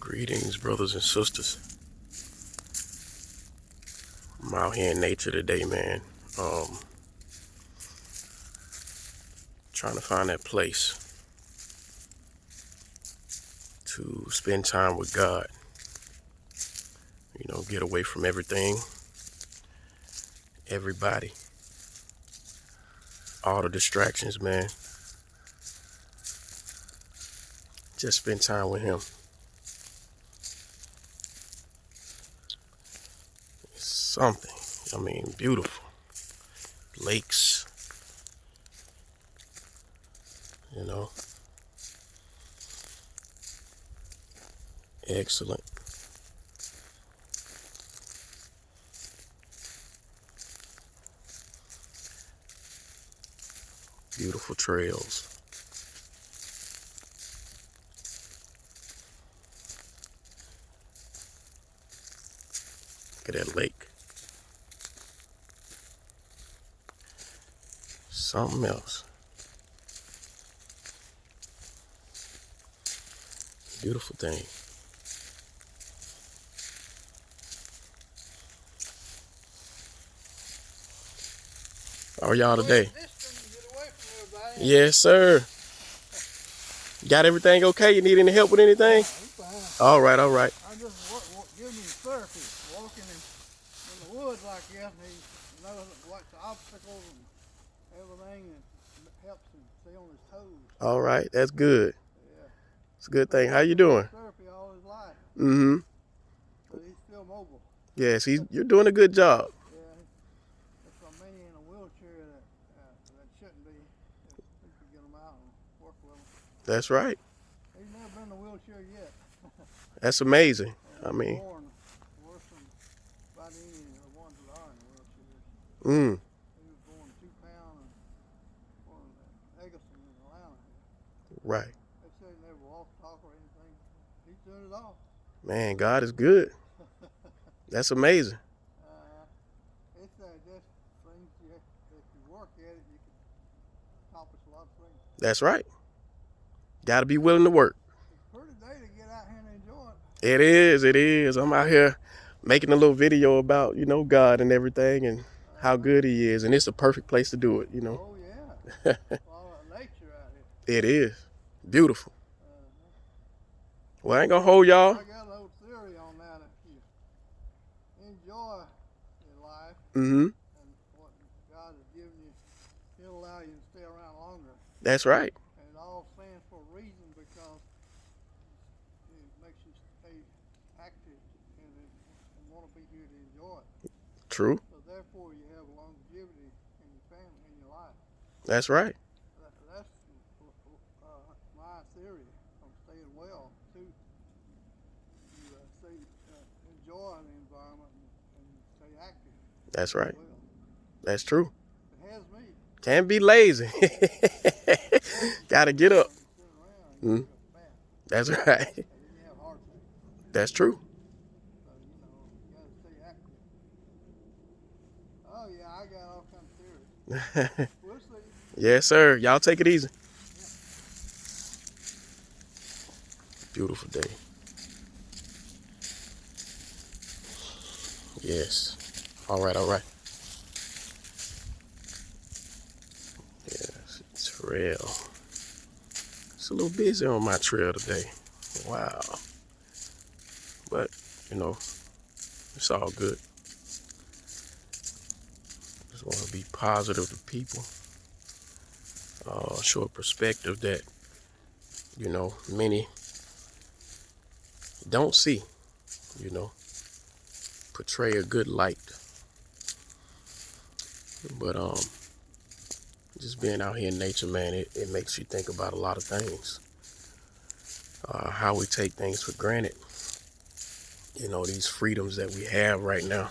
Greetings, brothers and sisters. I'm out here in nature today, man. Trying to find that place to spend time with God. You know, get away from everything, everybody, all the distractions, man. Just spend time with Him. It's something. I mean, beautiful. Lakes, you know. Excellent. Beautiful trails. Look at that lake. Something else. Beautiful thing. How are y'all today? Yes, sir. Got everything okay? You need any help with anything? All right, all right. I just give me therapy, walking in the woods like this, and he knows what's the obstacles and everything, and helps him stay on his toes. All right, that's good. Yeah. It's a good thing. How you doing? Therapy all his life. Mm-hmm. But he's still mobile. Yes, you're doing a good job. Yeah. There's so many in a wheelchair that shouldn't be. If we could get them out and work with them. That's right. He's never been in a wheelchair yet. That's amazing. I mean, born worse than about any of the ones that are in wheelchairs. He was born 2 pounds and born in Eggleston in Atlanta. right. They said he never walked, talk, or anything. He's doing it all. Man, God is good. That's amazing. It's just things if you work at it, you can accomplish a lot of things. That's right. Got to be willing to work. It's a pretty day to get out here and enjoy it. It is. It is. I'm out here making a little video about, you know, God and everything and how good He is. And it's a perfect place to do it, you know. Oh, yeah. A lot of nature out here. It is. Beautiful. Well, I ain't going to hold y'all. I got a little theory on that. If you enjoy your life Mm-hmm. and what God has given you, He'll allow you to stay around longer. That's right. And it all stands for a reason, because it makes you stay active and want to be here to enjoy it. True. So therefore you have longevity in your family, in your life. That's right. That's my theory on staying well, too. You enjoy the environment and stay active. That's right. Well. That's true. It has me. Can't be lazy. Gotta get up. Mm. That's right. That's true. So, you gotta stay active. Oh yeah, I got all kinds of theories. We'll see. Yes, sir. Y'all take it easy. Beautiful day. Yes. All right, all right. Yes, trail. It's a little busy on my trail today. Wow. But, you know, it's all good. Just want to be positive to people. Show a perspective that, you know, many don't see, you know. Portray a good light. But just being out here in nature, man, it makes you think about a lot of things. How we take things for granted. You know, these freedoms that we have right now.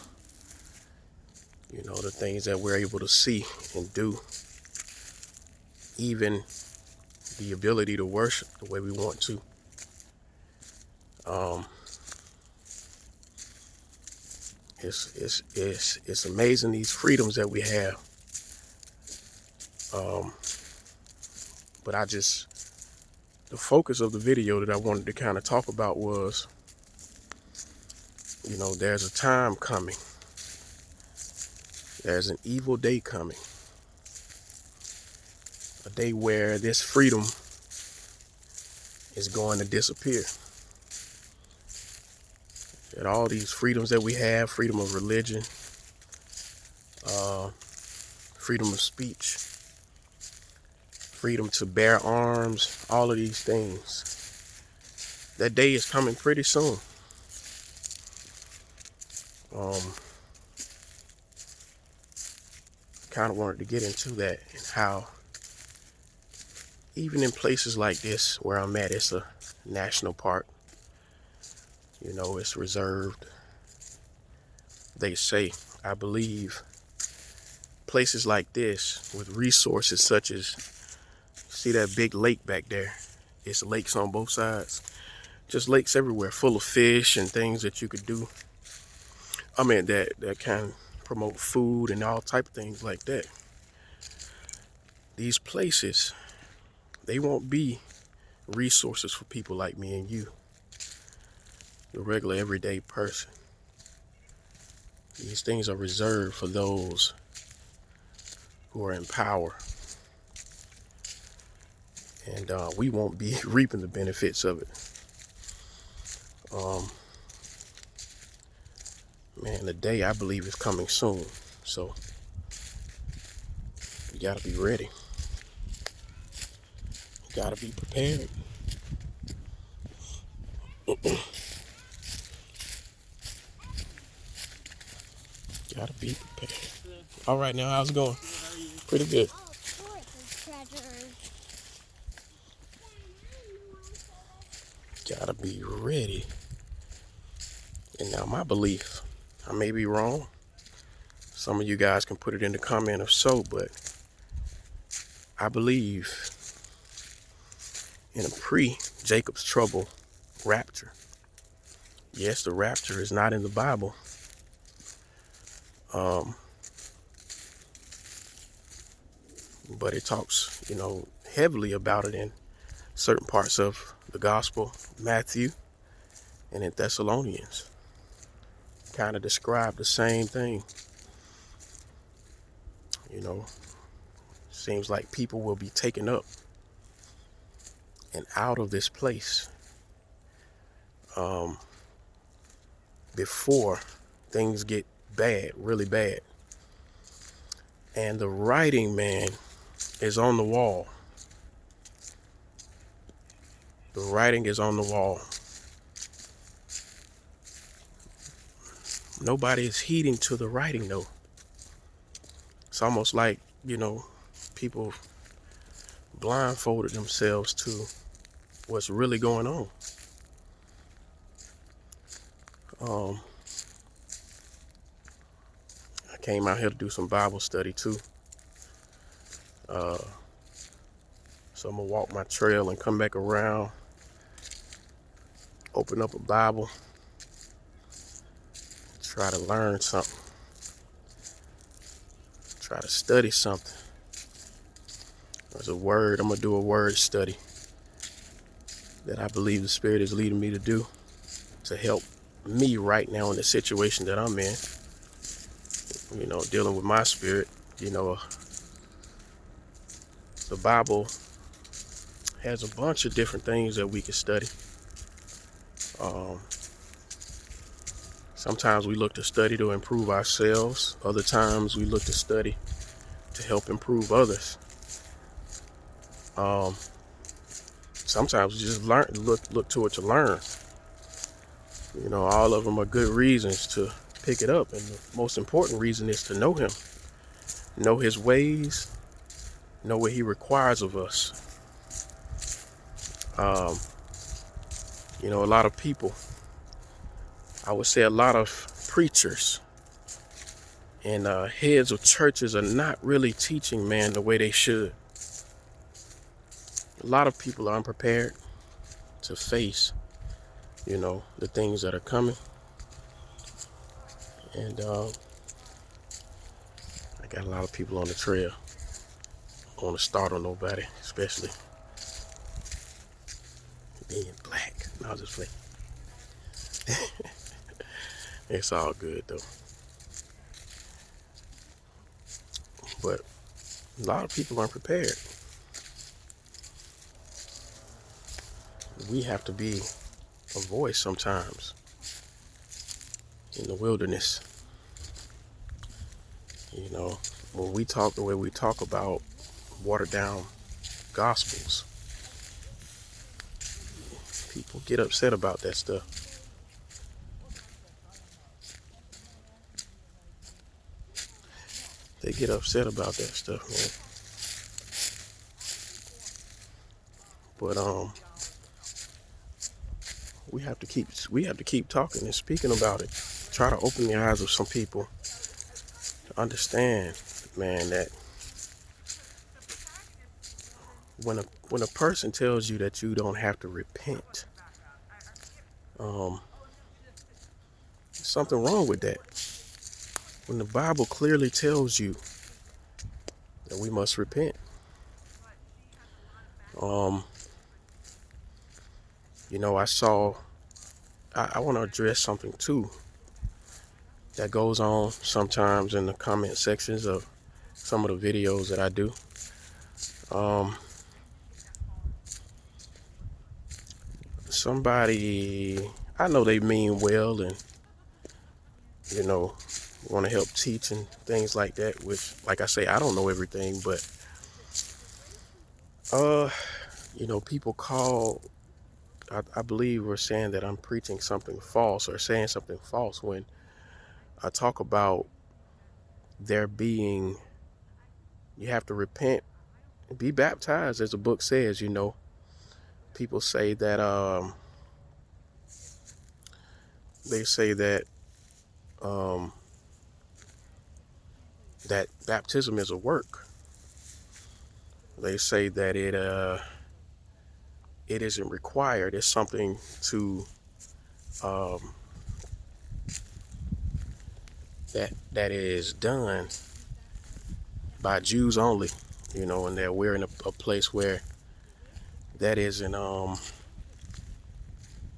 You know, the things that we're able to see and do. Even the ability to worship the way we want to. It's amazing, these freedoms that we have. But I just the focus of the video that I wanted to kind of talk about was, there's a time coming. There's an evil day coming. A day where this freedom is going to disappear. And all these freedoms that we have, freedom of religion, freedom of speech, freedom to bear arms, all of these things, that day is coming pretty soon. Kind of wanted to get into that and how even in places like this where I'm at, it's a national park. It's reserved. They say, I believe, places like this with resources such as, see that big lake back there? It's lakes on both sides. Just lakes everywhere, full of fish and things that you could do. I mean, that can promote food and all type of things like that. These places, they won't be resources for people like me and you, the regular everyday person. These things are reserved for those who are in power. And we won't be reaping the benefits of it. Man, the day I believe is coming soon. So you gotta be ready. You gotta be prepared. Gotta be prepared. All right, now how's it going? Pretty good. Gotta be ready. And now my belief, I may be wrong. Some of you guys can put it in the comment if so, but I believe in a pre-Jacob's trouble rapture. Yes, the rapture is not in the Bible. But it talks, heavily about it in certain parts of the gospel, Matthew, and in Thessalonians. Kind of describe the same thing. Seems like people will be taken up and out of this place before things get bad, really bad. And the writing, man, is on the wall. The writing is on the wall. Nobody is heeding to the writing, though. It's almost like, people blindfolded themselves to what's really going on. I came out here to do some Bible study too. So I'm gonna walk my trail and come back around, open up a Bible, try to learn something, try to study something. There's a word, I'm gonna do a word study that I believe the Spirit is leading me to do to help me right now in the situation that I'm in, dealing with my spirit. The Bible has a bunch of different things that we can study. Sometimes we look to study to improve ourselves. Other times we look to study to help improve others. Sometimes we just look to it to learn. All of them are good reasons to pick it up. And the most important reason is to know Him, know His ways, know what He requires of us. A lot of people, I would say a lot of preachers and heads of churches are not really teaching man the way they should. A lot of people are unprepared to face, the things that are coming. And I got a lot of people on the trail. I don't want to startle nobody, especially. I'll just play. It's all good though. But a lot of people aren't prepared. We have to be a voice sometimes in the wilderness. You know, when we talk the way we talk about watered down gospels, people get upset about that stuff. They get upset about that stuff, man. But we have to keep talking and speaking about it. Try to open the eyes of some people to understand, man, that when a person tells you that you don't have to repent, um, there's something wrong with that. When the Bible clearly tells you that we must repent. Um, I want to address something too that goes on sometimes in the comment sections of some of the videos that I do. Um, Somebody, I know they mean well and, you know, want to help teach and things like that, which, like I say, I don't know everything, but, people I believe we're saying that I'm preaching something false or saying something false when I talk about there being, you have to repent, be baptized, as the book says. People say that, they say that, um, that baptism is a work. They say that it isn't required. It's something to, um, that is done by Jews only, and that we're in a place where that isn't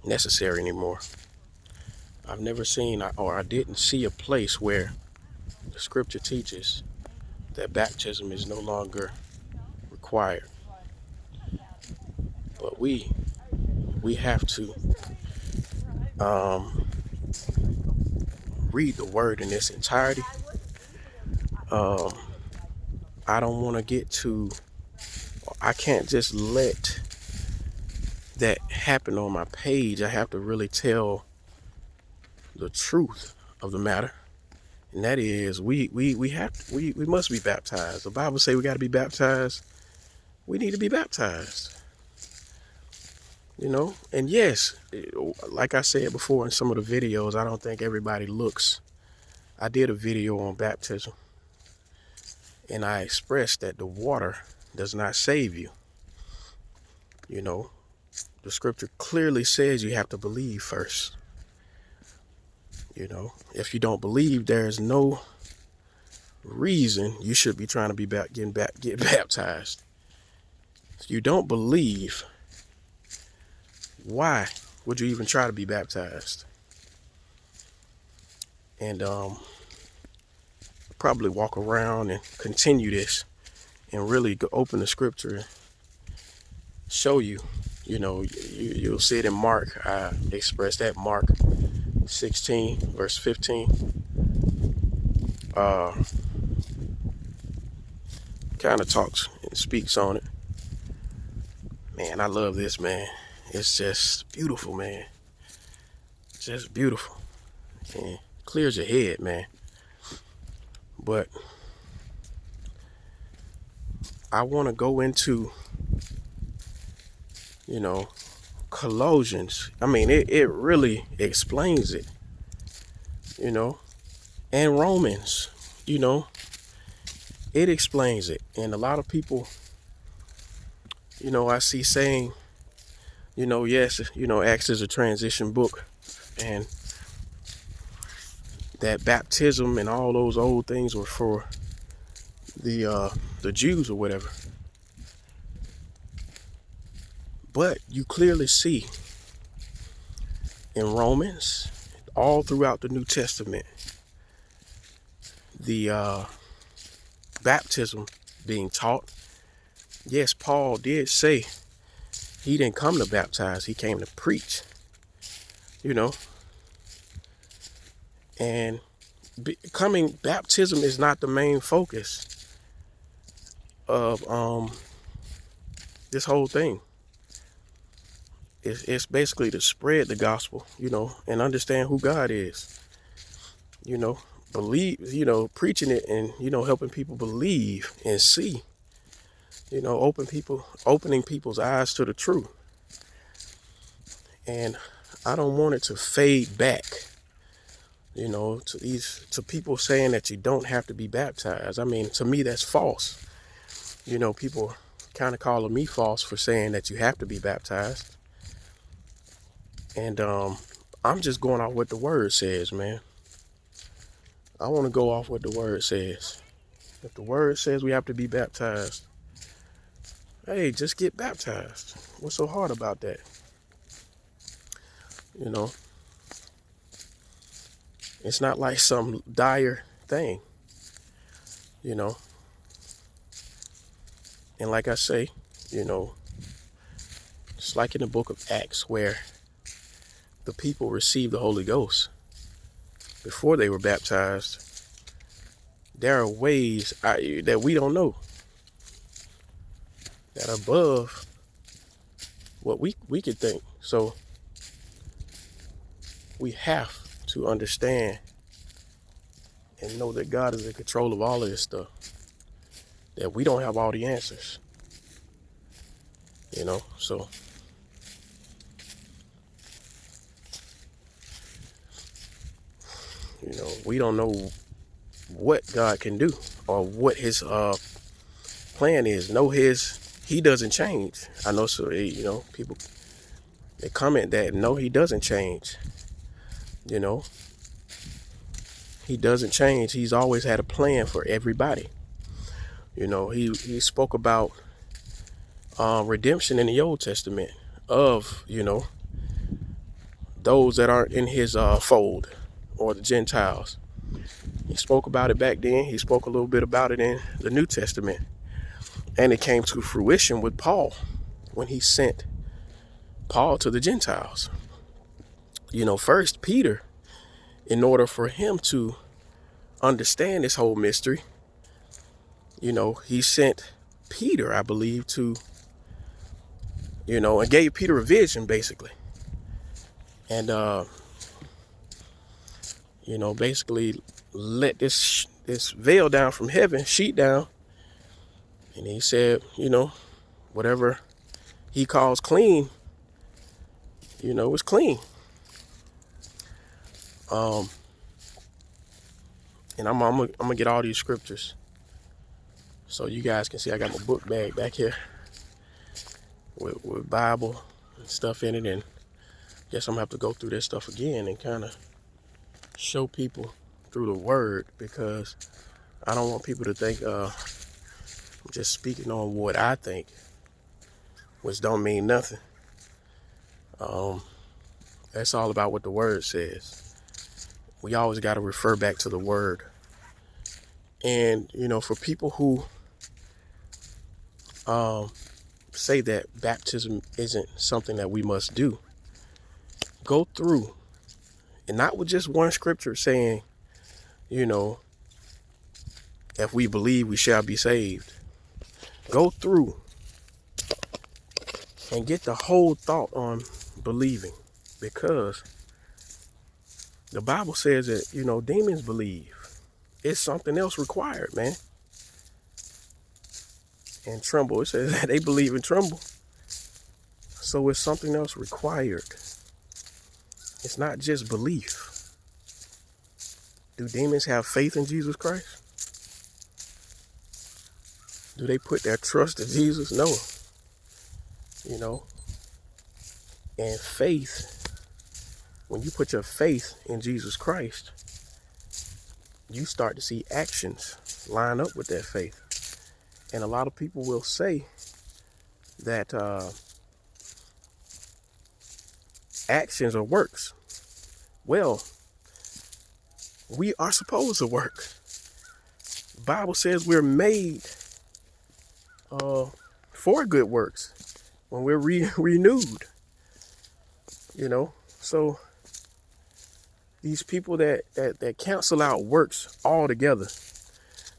necessary anymore. I've never seen, or I didn't see a place where the scripture teaches that baptism is no longer required. But we have to um, read the word in its entirety. Um, I don't want to I can't just let that happen on my page. I have to really tell the truth of the matter. And that is, we must be baptized. The Bible say we got to be baptized. We need to be baptized. And yes, like I said before in some of the videos, I don't think everybody looks. I did a video on baptism, and I expressed that the water does not save you. The scripture clearly says you have to believe first. If you don't believe, there's no reason you should be trying to get baptized. If you don't believe, why would you even try to be baptized? And probably walk around and continue this and really open the scripture and show you. You'll see it in Mark. I expressed that Mark 16 verse 15. Kind of talks and speaks on it. Man, I love this, man. It's just beautiful, man. Just beautiful. And clears your head, man. But I want to go into, Colossians. I mean, it really explains it, and Romans, it explains it. And a lot of people, I see saying, yes, Acts is a transition book, and that baptism and all those old things were for the Jews or whatever. But you clearly see in Romans, all throughout the New Testament, the baptism being taught. Yes, Paul did say he didn't come to baptize, he came to preach, you know. And baptism is not the main focus of this whole thing. It's basically to spread the gospel, and understand who God is, believe, preaching it, and, helping people believe and see, opening people's eyes to the truth. And I don't want it to fade back, to people saying that you don't have to be baptized. I mean, to me, that's false. People kind of calling me false for saying that you have to be baptized. And I'm just going off what the word says, man. I want to go off what the word says. If the word says we have to be baptized, hey, just get baptized. What's so hard about that? It's not like some dire thing, And like I say, it's like in the book of Acts where the people received the Holy Ghost before they were baptized. There are ways that we don't know that are above what we could think. So we have to understand and know that God is in control of all of this stuff. That we don't have all the answers. So we don't know what God can do or what his plan is. He doesn't change. I know, so people, they comment that no, he doesn't change. He doesn't change. He's always had a plan for everybody. He spoke about redemption in the Old Testament of, those that aren't in his fold, or the Gentiles. He spoke about it back then. He spoke a little bit about it in the New Testament. And it came to fruition with Paul when he sent Paul to the Gentiles. First Peter, in order for him to understand this whole mystery, he sent Peter, I believe, to, and gave Peter a vision, basically. And, basically let this veil down from heaven, sheet down. And he said, whatever he calls clean, it's clean. And I'm gonna get all these scriptures so you guys can see I got my book bag back here with Bible and stuff in it. And guess I'm gonna have to go through this stuff again and kind of show people through the word, because I don't want people to think I'm just speaking on what I think, which don't mean nothing. That's all about what the word says. We always got to refer back to the word. And, for people who say that baptism isn't something that we must do, go through, and not with just one scripture saying, if we believe, we shall be saved. Go through and get the whole thought on believing, because the Bible says that, demons believe. It's something else required, man. And tremble. It says that they believe and tremble. So it's something else required. It's not just belief. Do demons have faith in Jesus Christ? Do they put their trust in Jesus? No. And faith, when you put your faith in Jesus Christ, you start to see actions line up with that faith. And a lot of people will say that actions are works. Well, we are supposed to work. The Bible says we're made for good works when we're renewed, you know. So these people that cancel out works altogether,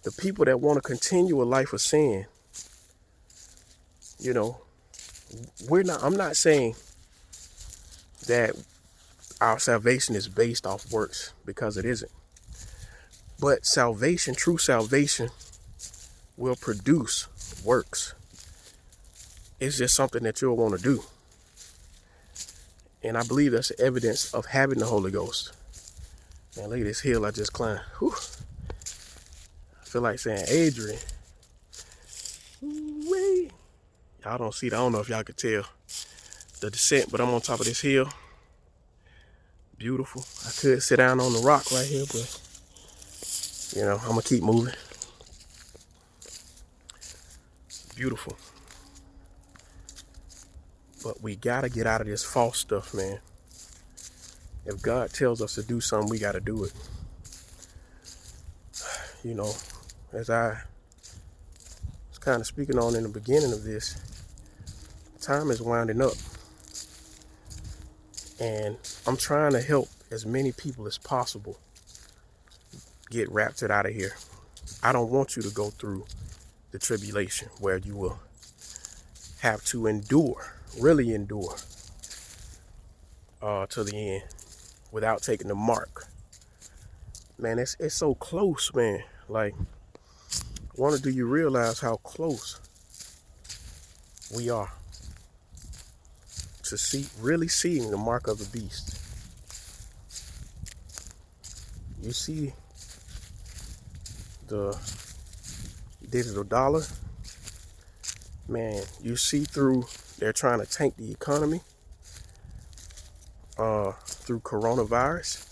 the people that want to continue a life of sin, you know, I'm not saying that our salvation is based off works, because it isn't. But salvation, true salvation, will produce works. It's just something that you'll want to do. And I believe that's the evidence of having the Holy Ghost. Man, look at this hill I just climbed. Whew. I feel like saying, Adrian. Wee. Y'all don't see it. I don't know if y'all could tell the descent, but I'm on top of this hill. Beautiful. I could sit down on the rock right here, but you know, I'm gonna keep moving. Beautiful. But we gotta get out of this false stuff, man. If God tells us to do something, we gotta do it. You know, as I was kind of speaking on in the beginning of this, time is winding up. And I'm trying to help as many people as possible get raptured out of here. I don't want you to go through the tribulation where you will have to endure, really endure, to the end without taking the mark. Man, it's so close, man. Like, wonder, do you realize how close we are to really seeing the mark of the beast? You see the digital dollar, man. You see through, they're trying to tank the economy through coronavirus.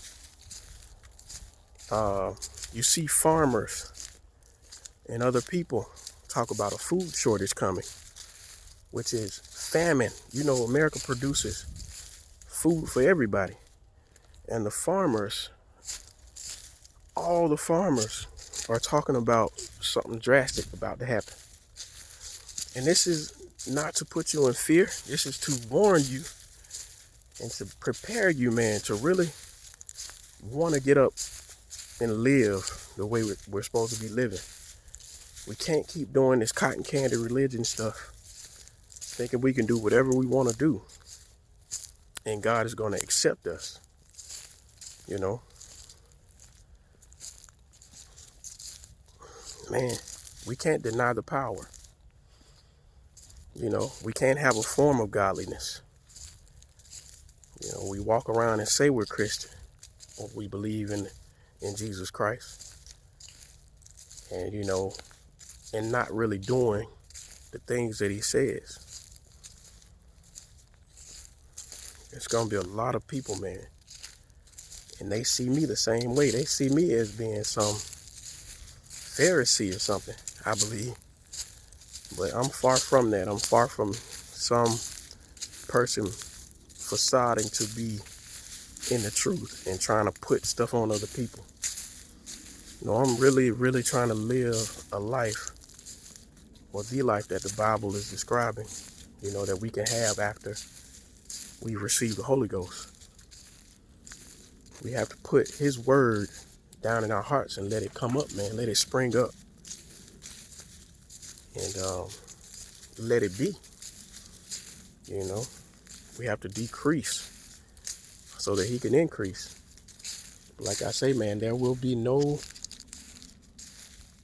You see farmers and other people talk about a food shortage coming, which is famine. You know, America produces food for everybody. And the farmers, all the farmers are talking about something drastic about to happen. And this is not to put you in fear. This is to warn you and to prepare you, man, to really want to get up and live the way we're supposed to be living. We can't keep doing this cotton candy religion stuff, thinking we can do whatever we want to do and God is going to accept us. You know, man, we can't deny the power. You know, we can't have a form of godliness. You know, we walk around and say we're Christian, or we believe in Jesus Christ, and you know, and not really doing the things that he says. It's gonna be a lot of people, man, and they see me the same way. They see me as being some Pharisee or something, I believe. But I'm far from that. I'm far from some person facading to be in the truth and trying to put stuff on other people. No, I'm really, really trying to live a life, or the life that the Bible is describing, you know, that we can have after we receive the Holy Ghost. We have to put his word down in our hearts and let it come up, man. Let it spring up. And let it be. You know, we have to decrease so that he can increase. Like I say, man, there will be no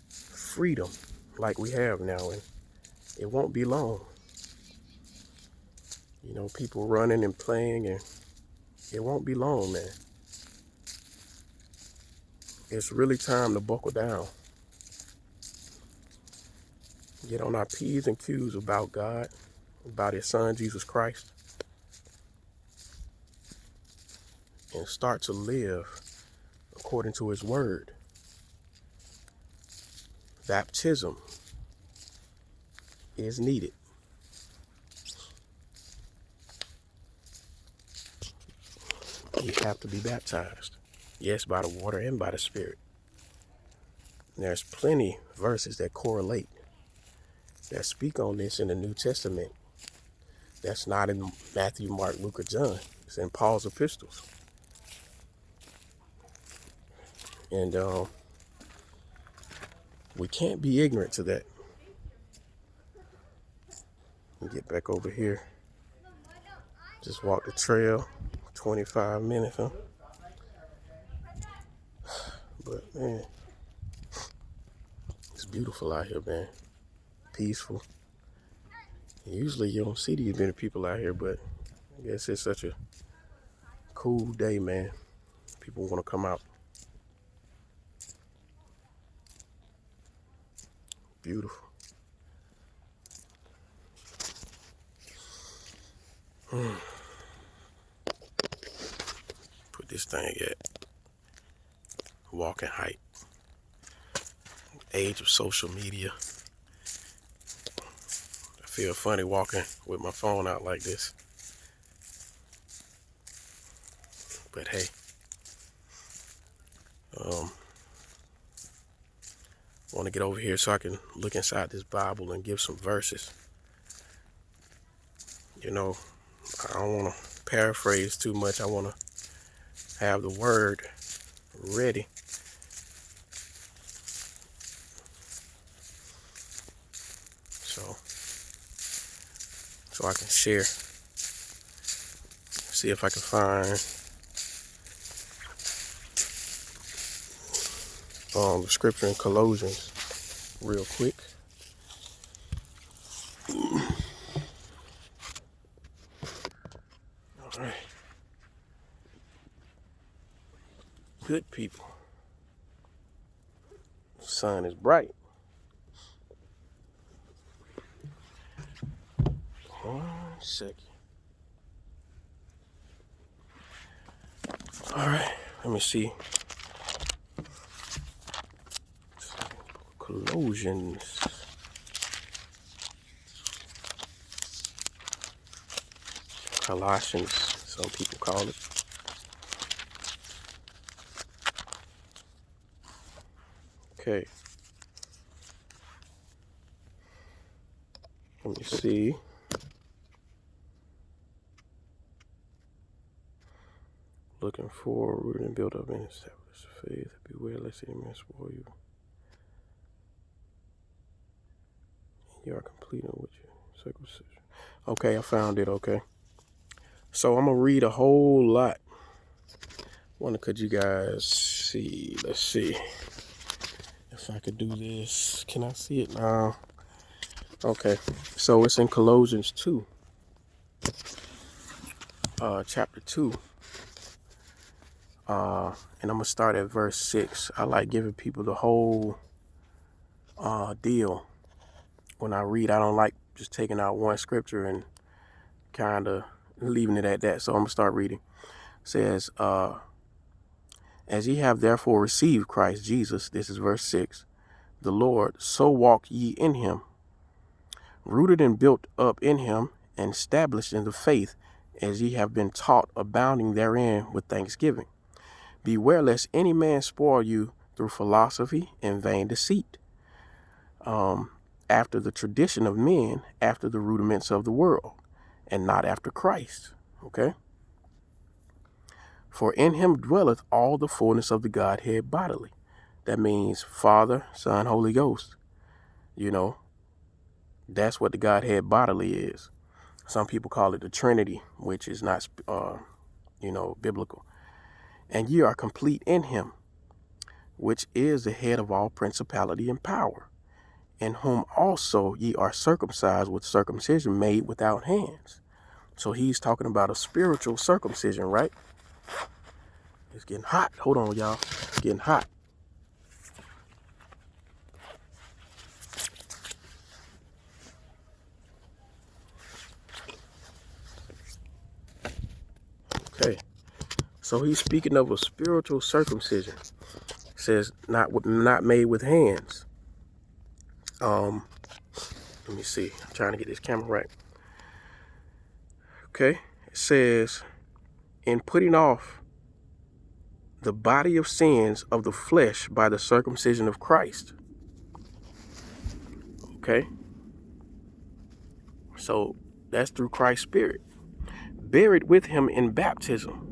freedom like we have now, and it won't be long. You know, people running and playing, and it won't be long, man. It's really time to buckle down. Get on our P's and Q's about God, about his son, Jesus Christ, and start to live according to his word. Baptism is needed. you have to be baptized. Yes, by the water and by the Spirit. And there's plenty verses that correlate, that speak on this in the New Testament. That's not in Matthew, Mark, Luke, or John. It's in Paul's epistles. And we can't be ignorant to that. Let me get back over here. Just walk the trail, 25 minutes, huh? But man, it's beautiful out here, man. Peaceful. Usually you don't see these many people out here, but I guess it's such a cool day, man. People want to come out. Beautiful. Put this thing at walking height. Age of social media. I feel funny walking with my phone out like this. But hey, want to get over here so I can look inside this Bible and give some verses. You know, I don't want to paraphrase too much. I want to have the word ready. So I can share. See if I can find the scripture in Colossians real quick. All right. Good people. The sun is bright. 1 second. All right. Let me see. Colossians. Colossians, some people call it. Okay. Let me see. Looking for, rooted and built up in established faith. Beware lest any man spoil you. You are complete in what you circumcision. Okay, I found it. Okay. So I'm going to read a whole lot. Could you guys see? Let's see. If I could do this. Can I see it now? Okay. So it's in Colossians 2. Chapter 2. And I'm going to start at verse 6. I like giving people the whole deal. When I read, I don't like just taking out one scripture and kind of leaving it at that. So I'm going to start reading. It says, as ye have therefore received Christ Jesus, this is verse 6, the Lord, so walk ye in him, rooted and built up in him, and established in the faith, as ye have been taught, abounding therein with thanksgiving. Beware lest any man spoil you through philosophy and vain deceit, after the tradition of men, after the rudiments of the world, and not after Christ. Okay? For in him dwelleth all the fullness of the Godhead bodily. That means Father, Son, Holy Ghost. You know, that's what the Godhead bodily is. Some people call it the Trinity, which is not, biblical. And ye are complete in him, which is the head of all principality and power, in whom also ye are circumcised with circumcision made without hands. So he's talking about a spiritual circumcision, right? It's getting hot. Hold on, y'all. It's getting hot. Okay. So he's speaking of a spiritual circumcision. It says not made with hands. Let me see. I'm trying to get this camera right. Okay. It says, in putting off the body of sins of the flesh by the circumcision of Christ. Okay? So that's through Christ's Spirit. Buried with him in baptism.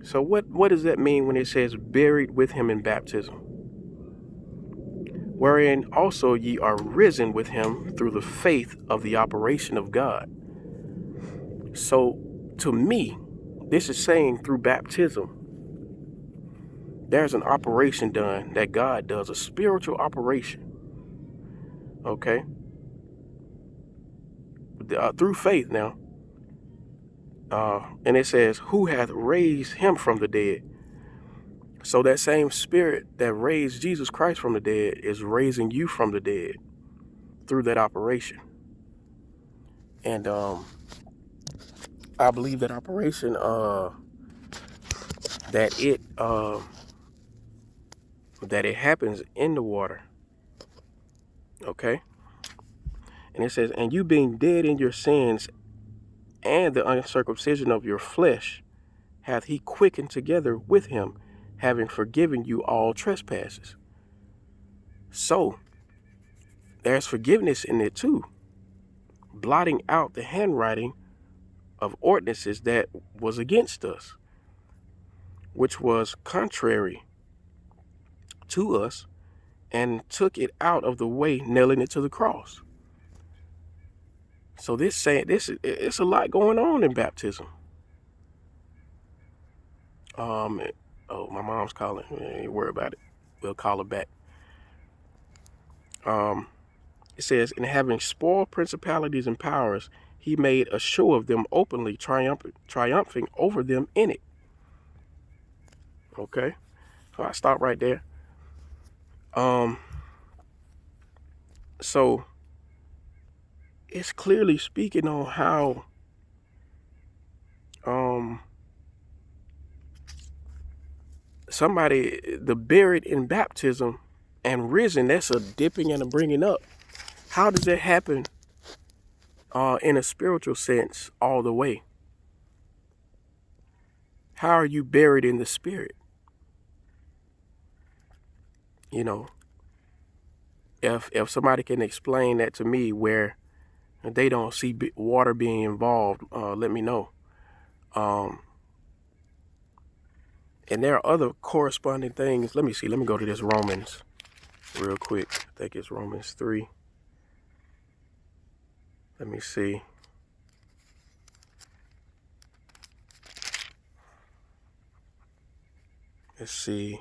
So what does that mean when it says buried with him in baptism? Wherein also ye are risen with him through the faith of the operation of God. So to me, this is saying through baptism, there's an operation done that God does, a spiritual operation. Okay? Through faith now. And it says, who hath raised him from the dead. So that same spirit that raised Jesus Christ from the dead is raising you from the dead through that operation. And I believe that operation, that it happens in the water. Okay? And it says, and you being dead in your sins and the uncircumcision of your flesh, hath he quickened together with him, having forgiven you all trespasses. So, there's forgiveness in it too, blotting out the handwriting of ordinances that was against us, which was contrary to us, and took it out of the way, nailing it to the cross. So it's a lot going on in baptism. Oh, my mom's calling. Ain't worry about it. We'll call her back. It says, and having spoiled principalities and powers, he made a show of them openly, triumphing over them in it. Okay, so I stop right there. So it's clearly speaking on how the buried in baptism and risen, that's a dipping and a bringing up. How does that happen in a spiritual sense all the way? How are you buried in the spirit? You know, if somebody can explain that to me where they don't see water being involved, let me know. And there are other corresponding things. Let me see. Let me go to this Romans real quick. I think it's Romans 3. Let me see. Let's see.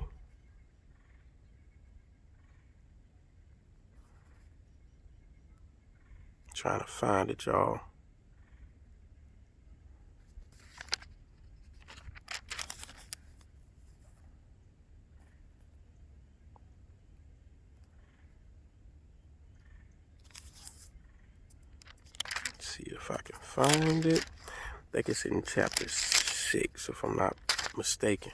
Trying to find it, y'all. Let's see if I can find it. I think it's in chapter 6, if I'm not mistaken.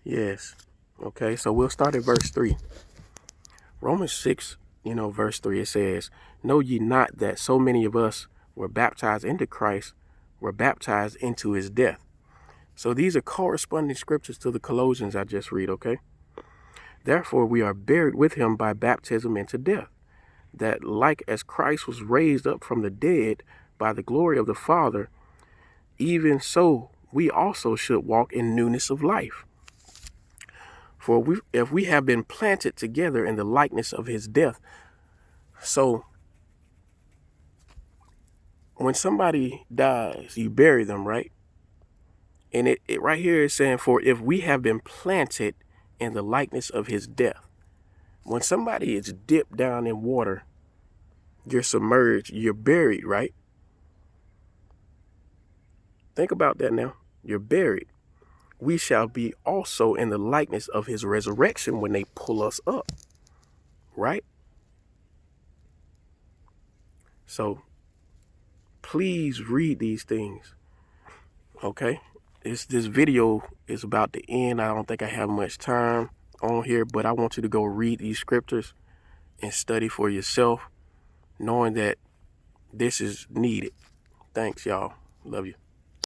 Yes. Okay, so we'll start at verse 3. Romans 6, verse 3, it says, know ye not that so many of us were baptized into Christ, were baptized into his death. So these are corresponding scriptures to the Colossians I just read, okay? Therefore we are buried with him by baptism into death, that like as Christ was raised up from the dead by the glory of the Father, even so we also should walk in newness of life. For if we have been planted together in the likeness of his death. So when somebody dies, you bury them, right? And it right here is saying, for if we have been planted in the likeness of his death. When somebody is dipped down in water, you're submerged, you're buried, right? Think about that now. You're buried. We shall be also in the likeness of his resurrection when they pull us up, right? So please read these things, okay? This video is about to end. I don't think I have much time on here, but I want you to go read these scriptures and study for yourself, knowing that this is needed. Thanks, y'all. Love you.